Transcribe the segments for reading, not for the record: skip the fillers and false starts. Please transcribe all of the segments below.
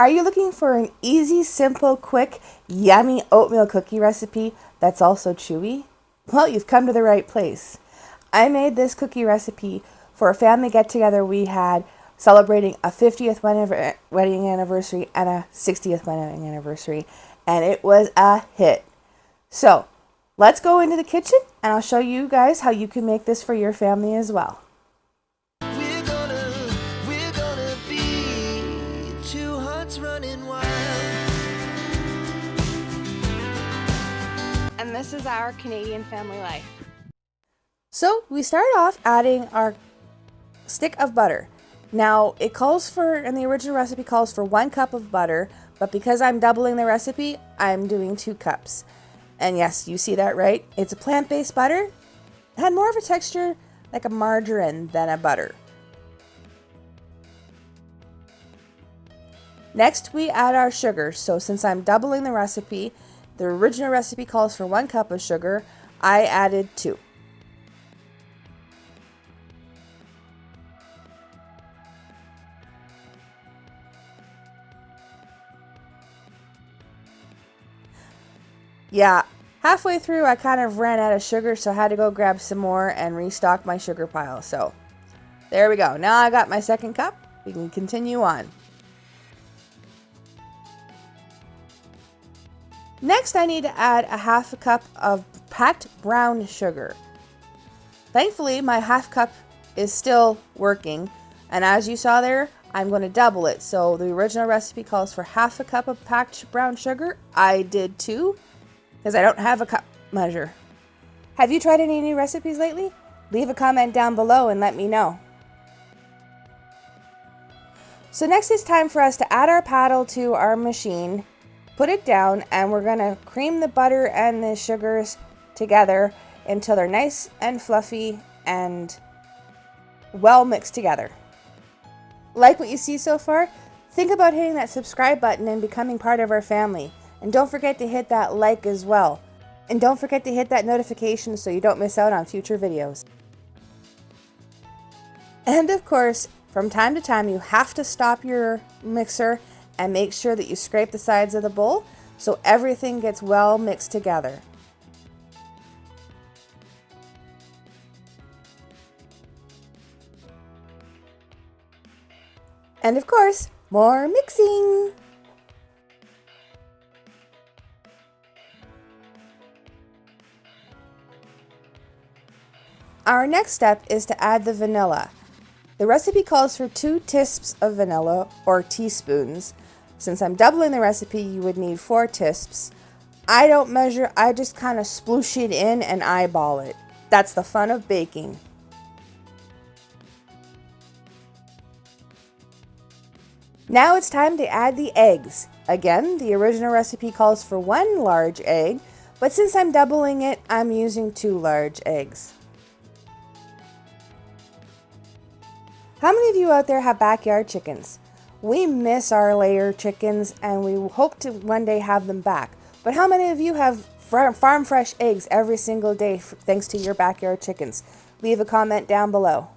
Are you looking for an easy, simple, quick, yummy oatmeal cookie recipe that's also chewy? Well, you've come to the right place. I made this cookie recipe for a family get-together we had celebrating a 50th wedding anniversary and a 60th wedding anniversary, and it was a hit. So, let's go into the kitchen and I'll show you guys how you can make this for your family as well. We're gonna be two hearts running wild. And this is our Canadian family life. So we start off adding our stick of butter. Now it calls for, and the original recipe calls for 1 cup of butter, but because I'm doubling the recipe, I'm doing 2 cups. And yes, you see that right. It's a plant-based butter. It had more of a texture like a margarine than a butter. Next, we add our sugar. So since I'm doubling the recipe, the original recipe calls for 1 cup of sugar. I added 2. Yeah, halfway through I kind of ran out of sugar, so I had to go grab some more and restock my sugar pile. So there we go. Now I got my 2nd cup. We can continue on. Next, I need to add a 1/2 cup of packed brown sugar. Thankfully, my 1/2 cup is still working, and as you saw there, I'm going to double it. So the original recipe calls for 1/2 cup of packed brown sugar. I did 2 because I don't have a cup measure. Have you tried any new recipes lately? Leave a comment down below and let me know. So next it's time for us to add our paddle to our machine. Put it down, and we're going to cream the butter and the sugars together until they're nice and fluffy and well mixed together. Like what you see so far? Think about hitting that subscribe button and becoming part of our family. And don't forget to hit that like as well. And don't forget to hit that notification so you don't miss out on future videos. And of course, from time to time you have to stop your mixer and make sure that you scrape the sides of the bowl so everything gets well mixed together. And of course, more mixing. Our next step is to add the vanilla. The recipe calls for 2 tisps of vanilla, or teaspoons. Since I'm doubling the recipe, you would need 4 tisps. I don't measure, I just kind of sploosh it in and eyeball it. That's the fun of baking. Now it's time to add the eggs. Again, the original recipe calls for 1 large egg, but since I'm doubling it, I'm using 2 large eggs. How many of you out there have backyard chickens? We miss our layer chickens and we hope to one day have them back. But how many of you have farm fresh eggs every single day thanks to your backyard chickens? Leave a comment down below.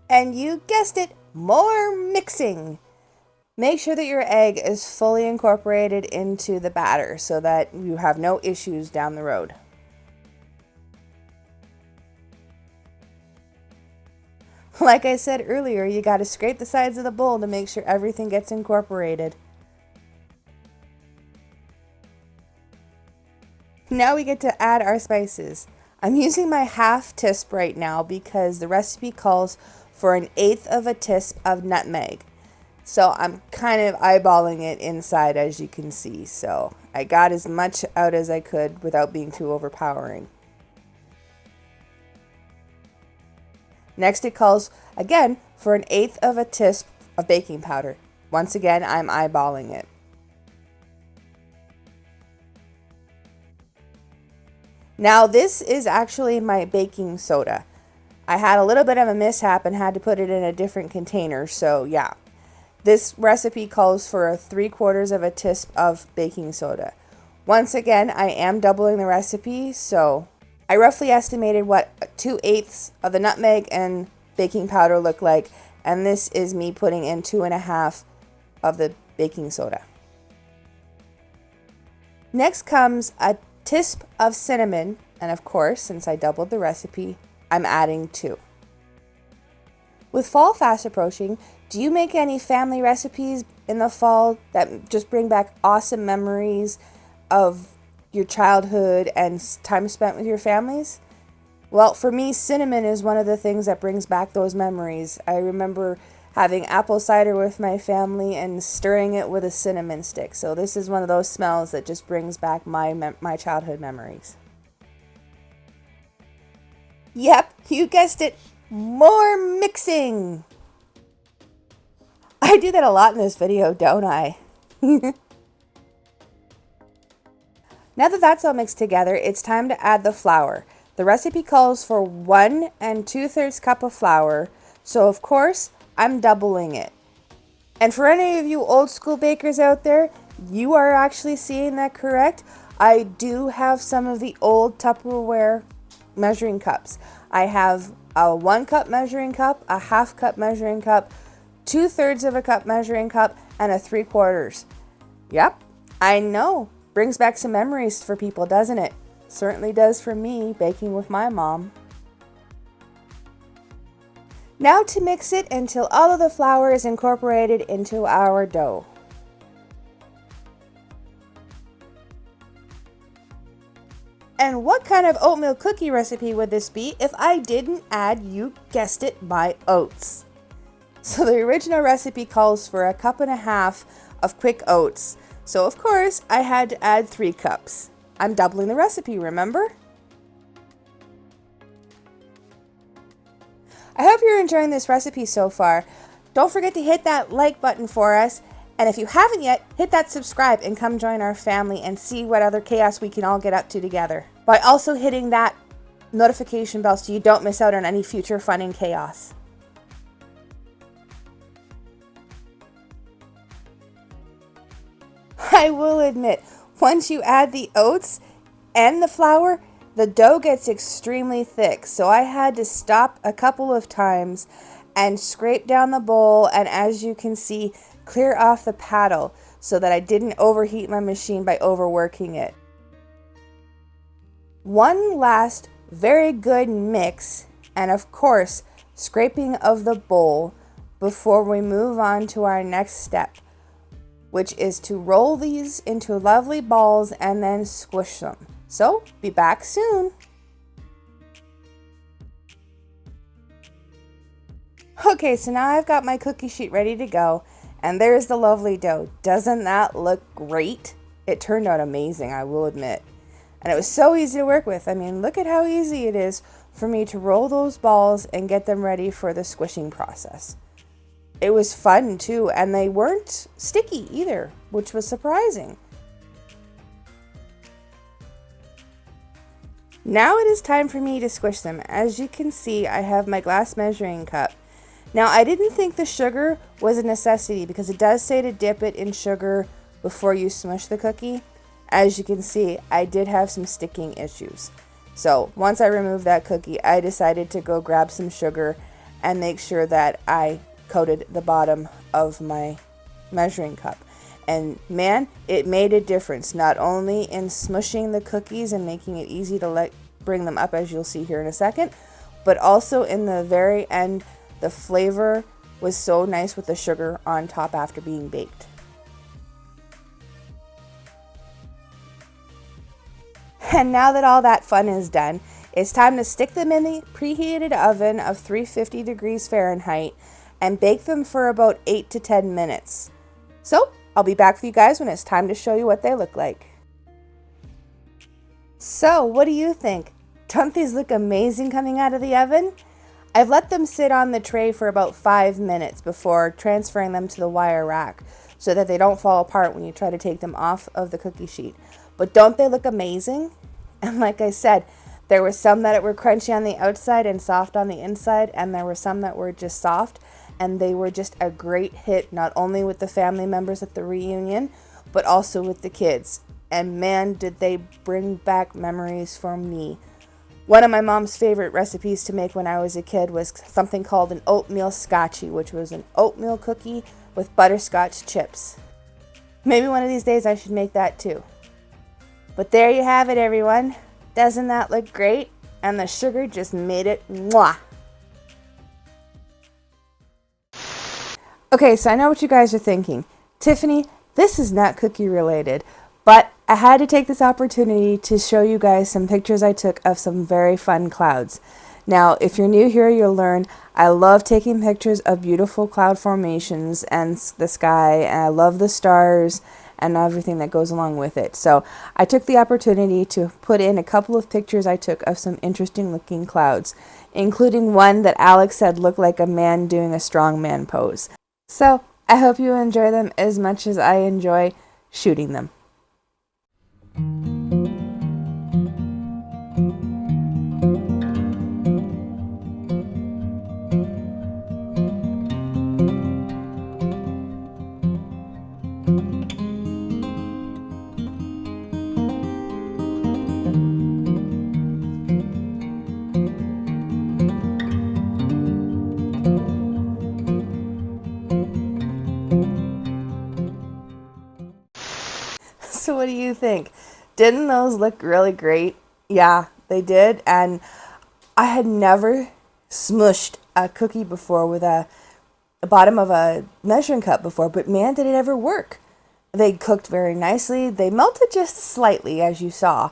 And you guessed it, more mixing. Make sure that your egg is fully incorporated into the batter so that you have no issues down the road. Like I said earlier, you got to scrape the sides of the bowl to make sure everything gets incorporated. Now we get to add our spices. I'm using my 1/2 tisp right now because the recipe calls for 1/8 of a tisp of nutmeg. So I'm kind of eyeballing it inside, as you can see. So I got as much out as I could without being too overpowering. Next it calls, again, for 1/8 of a tisp of baking powder. Once again, I'm eyeballing it. Now this is actually my baking soda. I had a little bit of a mishap and had to put it in a different container, so yeah. This recipe calls for 3/4 of a tisp of baking soda. Once again, I am doubling the recipe, so I roughly estimated what 2/8 of the nutmeg and baking powder look like, And this is me putting in 2.5 of the baking soda. Next comes a tisp of cinnamon, and of course, since I doubled the recipe, I'm adding 2. With fall fast approaching, do you make any family recipes in the fall that just bring back awesome memories of your childhood and time spent with your families? Well, for me, cinnamon is one of the things that brings back those memories. I remember having apple cider with my family and stirring it with a cinnamon stick. So this is one of those smells that just brings back my childhood memories. Yep, you guessed it. More mixing. I do that a lot in this video, don't I? Now that that's all mixed together, it's time to add the flour. The recipe calls for 1 2/3 cup of flour, so of course, I'm doubling it. And for any of you old school bakers out there, you are actually seeing that correct. I do have some of the old Tupperware measuring cups. I have a 1 cup measuring cup, a 1/2 cup measuring cup, 2/3 of a cup measuring cup, and a 3/4. Yep, I know. Brings back some memories for people, doesn't it? Certainly does for me, baking with my mom. Now to mix it until all of the flour is incorporated into our dough. And what kind of oatmeal cookie recipe would this be if I didn't add, you guessed it, my oats? So the original recipe calls for 1.5 cups of quick oats. So of course I had to add 3 cups. I'm doubling the recipe, remember? I hope you're enjoying this recipe so far. Don't forget to hit that like button for us. And if you haven't yet, hit that subscribe and come join our family and see what other chaos we can all get up to together. By also hitting that notification bell so you don't miss out on any future fun and chaos. I will admit, once you add the oats and the flour, the dough gets extremely thick. So I had to stop a couple of times and scrape down the bowl, and as you can see, clear off the paddle so that I didn't overheat my machine by overworking it. One last very good mix, and of course, scraping of the bowl before we move on to our next step, which is to roll these into lovely balls and then squish them. So, be back soon. Okay, so now I've got my cookie sheet ready to go, and there's the lovely dough. Doesn't that look great? It turned out amazing, I will admit. And it was so easy to work with. I mean, look at how easy it is for me to roll those balls and get them ready for the squishing process. It was fun too, and they weren't sticky either, which was surprising. Now it is time for me to squish them. As you can see, I have my glass measuring cup. Now I didn't think the sugar was a necessity because it does say to dip it in sugar before you smush the cookie. As you can see, I did have some sticking issues. So once I removed that cookie, I decided to go grab some sugar and make sure that I coated the bottom of my measuring cup. And man, it made a difference, not only in smushing the cookies and making it easy to bring them up, as you'll see here in a second, but also in the very end, the flavor was so nice with the sugar on top after being baked. And now that all that fun is done, it's time to stick them in the preheated oven of 350 degrees Fahrenheit and bake them for about 8 to 10 minutes. So, I'll be back with you guys when it's time to show you what they look like. So, what do you think? Don't these look amazing coming out of the oven? I've let them sit on the tray for about 5 minutes before transferring them to the wire rack so that they don't fall apart when you try to take them off of the cookie sheet. But don't they look amazing? And like I said, there were some that were crunchy on the outside and soft on the inside, and there were some that were just soft, and they were just a great hit, not only with the family members at the reunion, but also with the kids. And man, did they bring back memories for me. One of my mom's favorite recipes to make when I was a kid was something called an oatmeal scotchie, which was an oatmeal cookie with butterscotch chips. Maybe one of these days I should make that too. But there you have it, everyone. Doesn't that look great? And the sugar just made it mwah. Okay, so I know what you guys are thinking. Tiffany, this is not cookie related, but I had to take this opportunity to show you guys some pictures I took of some very fun clouds. Now, if you're new here, you'll learn I love taking pictures of beautiful cloud formations and the sky, and I love the stars and everything that goes along with it. So I took the opportunity to put in a couple of pictures I took of some interesting looking clouds, including one that Alex said looked like a man doing a strongman pose. So I hope you enjoy them as much as I enjoy shooting them. So what do you think? Didn't those look really great? Yeah, they did. And I had never smushed a cookie before with the bottom of a measuring cup before, but man, did it ever work. They cooked very nicely. They melted just slightly, as you saw.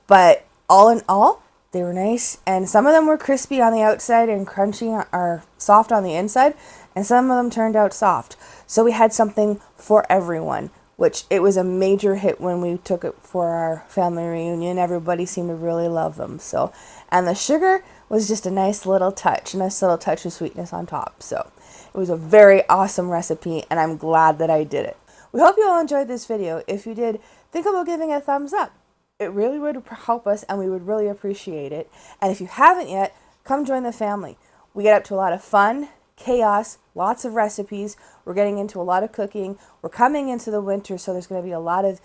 But all in all, they were nice. And some of them were crispy on the outside and crunchy or soft on the inside. And some of them turned out soft. So we had something for everyone, which it was a major hit when we took it for our family reunion. Everybody seemed to really love them. So, and the sugar was just a nice little touch of sweetness on top. So it was a very awesome recipe, and I'm glad that I did it. We hope you all enjoyed this video. If you did, think about giving it a thumbs up. It really would help us, and we would really appreciate it. And if you haven't yet, come join the family. We get up to a lot of fun, chaos, lots of recipes. We're getting into a lot of cooking. We're coming into the winter, so there's going to be a lot of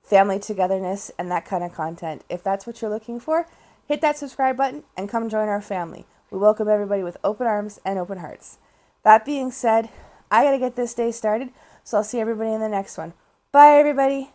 family togetherness and that kind of content. If that's what you're looking for, hit that subscribe button and come join our family. We welcome everybody with open arms and open hearts. That being said, I got to get this day started, so I'll see everybody in the next one. Bye, everybody.